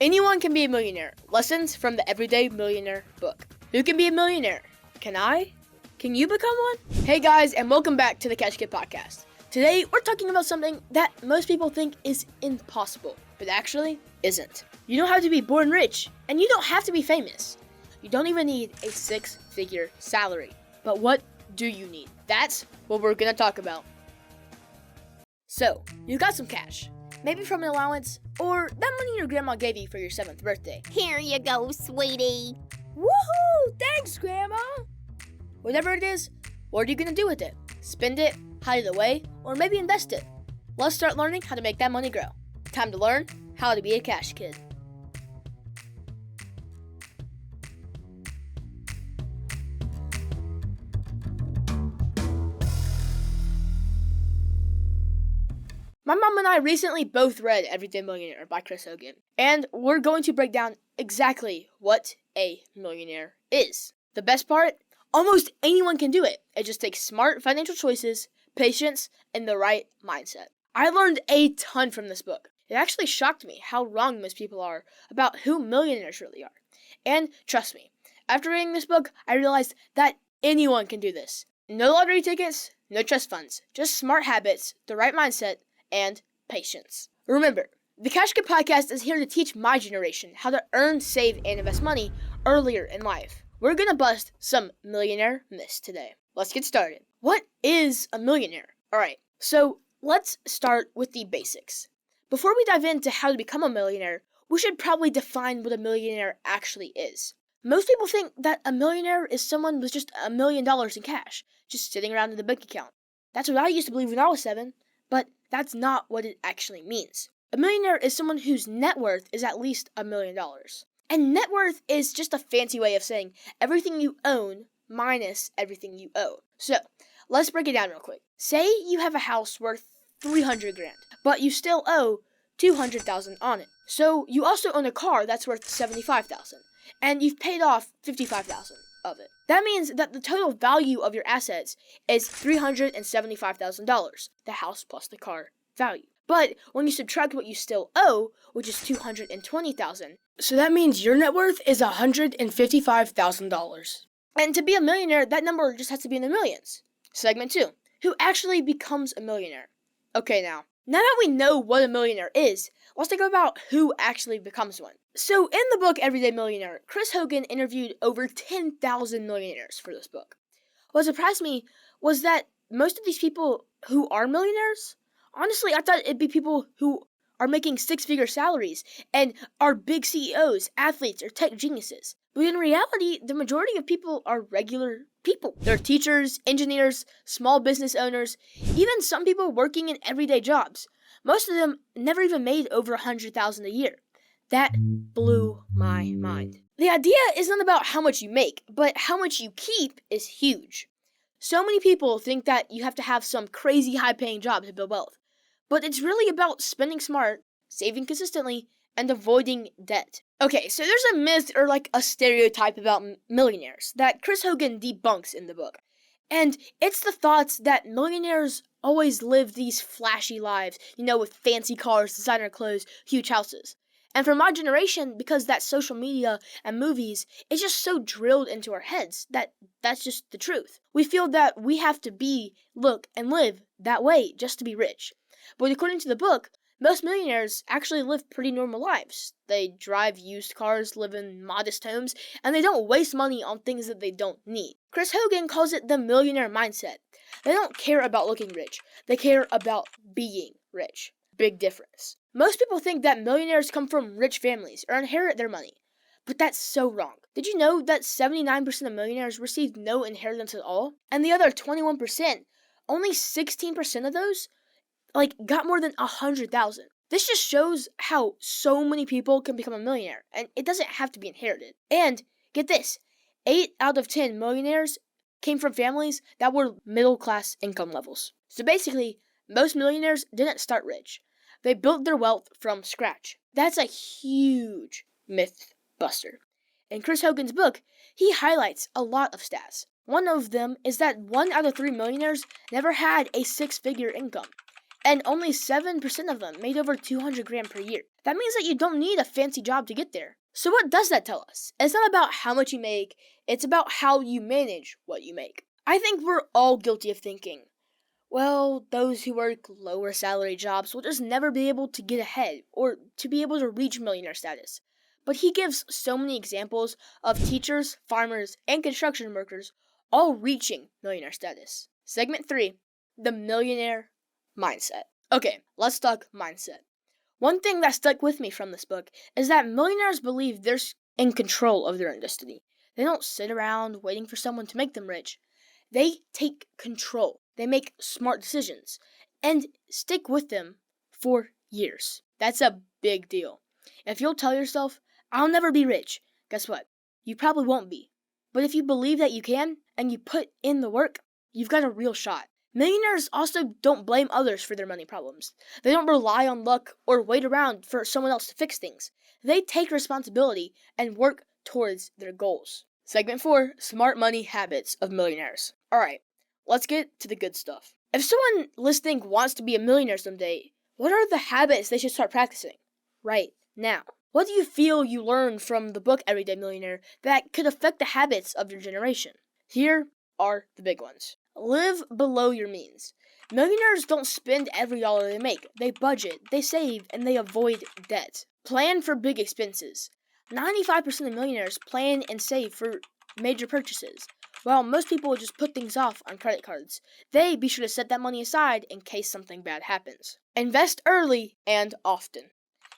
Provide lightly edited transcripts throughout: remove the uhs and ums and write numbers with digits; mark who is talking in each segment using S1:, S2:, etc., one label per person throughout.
S1: Anyone can be a millionaire. Lessons from the Everyday Millionaire book. Who can be a millionaire? Can I? Can you become one? Hey guys, and welcome back to the Cash Kid Podcast. Today, we're talking about something that most people think is impossible, but actually isn't. You don't have to be born rich, and you don't have to be famous. You don't even need a six-figure salary. But what do you need? That's what we're gonna talk about. So, you got some cash. Maybe from an allowance, or that money your grandma gave you for your 7th birthday.
S2: Here you go, sweetie.
S1: Woohoo! Thanks, Grandma! Whatever it is, what are you gonna do with it? Spend it, hide it away, or maybe invest it? Let's start learning how to make that money grow. Time to learn how to be a cash kid. My mom and I recently both read Everyday Millionaire by Chris Hogan, and we're going to break down exactly what a millionaire is. The best part? Almost anyone can do it. It just takes smart financial choices, patience, and the right mindset. I learned a ton from this book. It actually shocked me how wrong most people are about who millionaires really are. And trust me, after reading this book, I realized that anyone can do this. No lottery tickets, no trust funds, just smart habits, the right mindset, and patience. Remember, the Cash Kid Podcast is here to teach my generation how to earn, save, and invest money earlier in life. We're gonna bust some millionaire myths today. Let's get started. What is a millionaire? Alright, so let's start with the basics. Before we dive into how to become a millionaire, we should probably define what a millionaire actually is. Most people think that a millionaire is someone with just $1 million in cash, just sitting around in the bank account. That's what I used to believe when I was 7, but that's not what it actually means. A millionaire is someone whose net worth is at least $1 million. And net worth is just a fancy way of saying everything you own minus everything you owe. So, let's break it down real quick. Say you have a house worth $300,000, but you still owe $200,000 on it. So, you also own a car that's worth $75,000, and you've paid off $55,000 of it. That means that the total value of your assets is $375,000, the house plus the car value. But when you subtract what you still owe, which is $220,000, so that means your net worth is $155,000. And to be a millionaire, that number just has to be in the millions. Segment 2. Who actually becomes a millionaire? Okay, now that we know what a millionaire is, let's think about who actually becomes one. So in the book Everyday Millionaire, Chris Hogan interviewed over 10,000 millionaires for this book. What surprised me was that most of these people who are millionaires, honestly, I thought it'd be people who are making six-figure salaries and are big CEOs, athletes, or tech geniuses. But in reality, the majority of people are regular people. They're teachers, engineers, small business owners, even some people working in everyday jobs. Most of them never even made over $100,000 a year. That blew my mind. The idea isn't about how much you make, but how much you keep is huge. So many people think that you have to have some crazy high-paying job to build wealth. But it's really about spending smart, saving consistently, and avoiding debt. Okay, so there's a myth or like a stereotype about millionaires that Chris Hogan debunks in the book. And it's the thoughts that millionaires always live these flashy lives, with fancy cars, designer clothes, huge houses. And for my generation, because that social media and movies, it's just so drilled into our heads that that's just the truth. We feel that we have to be, look, and live that way just to be rich. But according to the book, most millionaires actually live pretty normal lives. They drive used cars, live in modest homes, and they don't waste money on things that they don't need. Chris Hogan calls it the millionaire mindset. They don't care about looking rich. They care about being rich. Big difference. Most people think that millionaires come from rich families or inherit their money. But that's so wrong. Did you know that 79% of millionaires received no inheritance at all? And the other 21%, only 16% of those, got more than 100,000. This just shows how so many people can become a millionaire, and it doesn't have to be inherited. And get this, 8 out of 10 millionaires came from families that were middle-class income levels. So basically, most millionaires didn't start rich. They built their wealth from scratch. That's a huge myth buster. In Chris Hogan's book, he highlights a lot of stats. One of them is that 1 out of 3 millionaires never had a six-figure income. And only 7% of them made over 200 grand per year. That means that you don't need a fancy job to get there. So what does that tell us? It's not about how much you make, it's about how you manage what you make. I think we're all guilty of thinking, well, those who work lower salary jobs will just never be able to get ahead or to be able to reach millionaire status. But he gives so many examples of teachers, farmers, and construction workers all reaching millionaire status. Segment 3, the millionaire mindset. Okay, let's talk mindset. One thing that stuck with me from this book is that millionaires believe they're in control of their own destiny. They don't sit around waiting for someone to make them rich. They take control. They make smart decisions and stick with them for years. That's a big deal. If you'll tell yourself, I'll never be rich, guess what? You probably won't be. But if you believe that you can and you put in the work, you've got a real shot. Millionaires also don't blame others for their money problems. They don't rely on luck or wait around for someone else to fix things. They take responsibility and work towards their goals. Segment 4, smart money habits of millionaires. Alright, let's get to the good stuff. If someone listening wants to be a millionaire someday, what are the habits they should start practicing right now? What do you feel you learned from the book Everyday Millionaire that could affect the habits of your generation? Here are the big ones. Live below your means. Millionaires don't spend every dollar they make. They budget, they save, and they avoid debt. Plan for big expenses. 95% of millionaires plan and save for major purchases, while most people just put things off on credit cards. They be sure to set that money aside in case something bad happens. Invest early and often.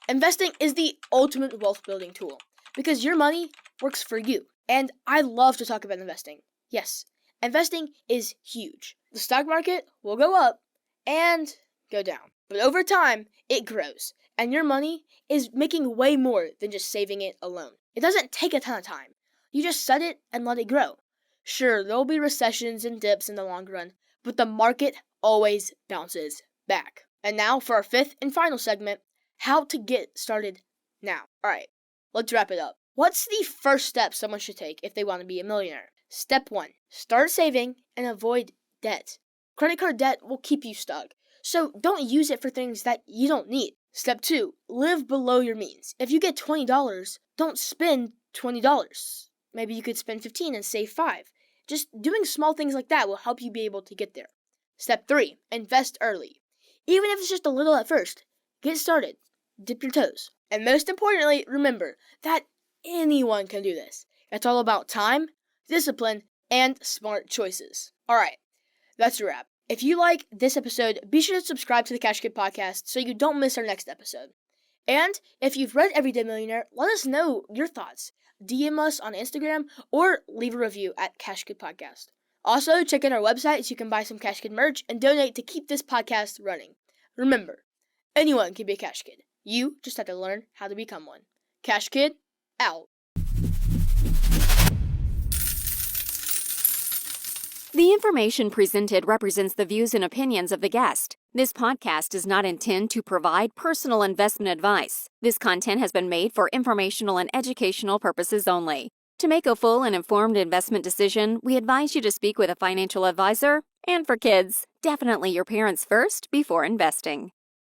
S1: Investing is the ultimate wealth building tool because your money works for you. And I love to talk about investing. Yes, investing is huge. The stock market will go up and go down. But over time, it grows. And your money is making way more than just saving it alone. It doesn't take a ton of time. You just set it and let it grow. Sure, there'll be recessions and dips in the long run, but the market always bounces back. And now for our fifth and final segment, how to get started now. Alright, let's wrap it up. What's the first step someone should take if they want to be a millionaire? Step 1, start saving and avoid debt. Credit card debt will keep you stuck, so don't use it for things that you don't need. Step 2, live below your means. If you get $20, don't spend $20. Maybe you could spend $15 and save $5. Just doing small things like that will help you be able to get there. Step 3, invest early. Even if it's just a little at first, get started. Dip your toes. And most importantly, remember that anyone can do this. It's all about time, discipline, and smart choices. Alright, that's a wrap. If you like this episode, be sure to subscribe to the Cash Kid Podcast so you don't miss our next episode. And if you've read Everyday Millionaire, let us know your thoughts. DM us on Instagram or leave a review at Cash Kid Podcast. Also, check out our website so you can buy some Cash Kid merch and donate to keep this podcast running. Remember, anyone can be a Cash Kid. You just have to learn how to become one. Cash Kid, out.
S3: The information presented represents the views and opinions of the guest. This podcast does not intend to provide personal investment advice. This content has been made for informational and educational purposes only. To make a full and informed investment decision, we advise you to speak with a financial advisor. And for kids, definitely your parents first before investing.